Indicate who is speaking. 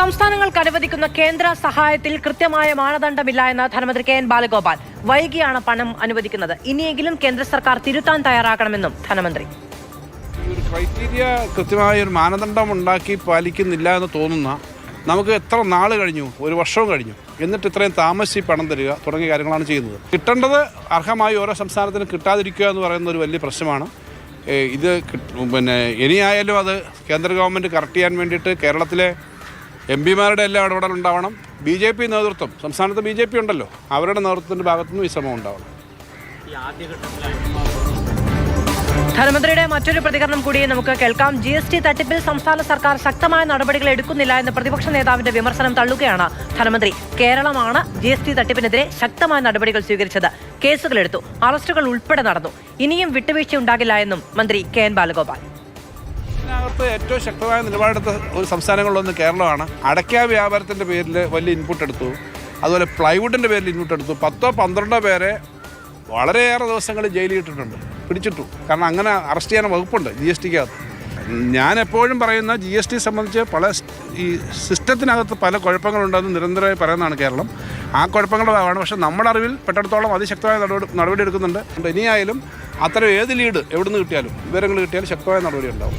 Speaker 1: സംസ്ഥാനങ്ങൾക്ക് അനുവദിക്കുന്ന കേന്ദ്ര സഹായത്തിൽ കൃത്യമായ മാനദണ്ഡമില്ല എന്ന് ധനമന്ത്രി കെ എൻ ബാലഗോപാൽ. വൈകിയാണ് പണം അനുവദിക്കുന്നത്. ഇനിയെങ്കിലും കേന്ദ്ര സർക്കാർ തിരുത്താൻ തയ്യാറാക്കണമെന്നും ധനമന്ത്രി.
Speaker 2: ഒരു ക്രൈറ്റീരിയ കൃത്യമായ ഒരു മാനദണ്ഡം ഉണ്ടാക്കി പാലിക്കുന്നില്ല എന്ന് തോന്നുന്ന നമുക്ക് എത്ര നാൾ കഴിഞ്ഞു, ഒരു വർഷവും കഴിഞ്ഞു, എന്നിട്ട് ഇത്രയും താമസിച്ച് പണം തരിക തുടങ്ങിയ കാര്യങ്ങളാണ് ചെയ്യുന്നത്. കിട്ടേണ്ടത് അർഹമായി ഓരോ സംസ്ഥാനത്തിനും കിട്ടാതിരിക്കുക എന്ന് പറയുന്ന ഒരു വലിയ പ്രശ്നമാണ്. ഇത് ഇനിയായാലും അത് കേന്ദ്ര ഗവൺമെൻറ് കറക്റ്റ് ചെയ്യാൻ വേണ്ടിയിട്ട് കേരളത്തിലെ എംപിമാരുടെ എല്ലാം ഇടപെടലുണ്ടാവണം. BJP നേതൃത്വം, സംസ്ഥാനത്ത് BJP ഉണ്ടല്ലോ, അവരുടെ നേതൃത്വത്തിൻ്റെ ഭാഗത്തുനിന്ന് ഈ ശ്രമം ഉണ്ടാവണം.
Speaker 1: ധനമന്ത്രിയുടെ മറ്റൊരു പ്രതികരണം കൂടി നമുക്ക് കേൾക്കാം. GST തട്ടിപ്പിൽ സംസ്ഥാന സർക്കാർ ശക്തമായ നടപടികൾ എടുക്കുന്നില്ല എന്ന പ്രതിപക്ഷ നേതാവിന്റെ വിമർശനം തള്ളുകയാണ് ധനമന്ത്രി. കേരളമാണ് GST തട്ടിപ്പിനെതിരെ ശക്തമായ നടപടികൾ സ്വീകരിച്ചത്. കേസുകളെടുത്തു, അറസ്റ്റുകൾ ഉൾപ്പെടെ നടന്നു. ഇനിയും വിട്ടുവീഴ്ച ഉണ്ടാകില്ല എന്നും മന്ത്രി കെ എൻ ബാലഗോപാൽ.
Speaker 2: ഇതിനകത്ത് ഏറ്റവും ശക്തമായ നിലപാടെടുത്ത ഒരു സംസ്ഥാനങ്ങളിലൊന്ന് കേരളമാണ്. അടയ്ക്ക വ്യാപാരത്തിൻ്റെ പേരിൽ വലിയ ഇൻപുട്ട് എടുത്തു, അതുപോലെ പ്ലൈവുഡിൻ്റെ പേരിൽ ഇൻപുട്ട് എടുത്തു. 10-12 പേരെ വളരെയേറെ ദിവസങ്ങൾ ജയിലിൽ ഇട്ടിട്ടുണ്ട്, പിടിച്ചിട്ടു. കാരണം അങ്ങനെ അറസ്റ്റ് ചെയ്യാൻ വകുപ്പുണ്ട് GSTക്കകത്ത്. ഞാൻ എപ്പോഴും പറയുന്ന GST സംബന്ധിച്ച് ഈ സിസ്റ്റത്തിനകത്ത് പല കുഴപ്പങ്ങളുണ്ടെന്ന് നിരന്തരമായി പറയുന്നതാണ് കേരളം. ആ കുഴപ്പങ്ങളുടെ ഭാഗമാണ്. പക്ഷേ നമ്മുടെ അറിവിൽ പെട്ടെടുത്തോളം അതിശക്തമായ നടപടി എടുക്കുന്നുണ്ട്. ഇനിയായാലും അത്തരം ഏത് ലീഡ് എവിടെ നിന്ന് കിട്ടിയാലും, വിവരങ്ങൾ കിട്ടിയാലും ശക്തമായ നടപടി ഉണ്ടാവും.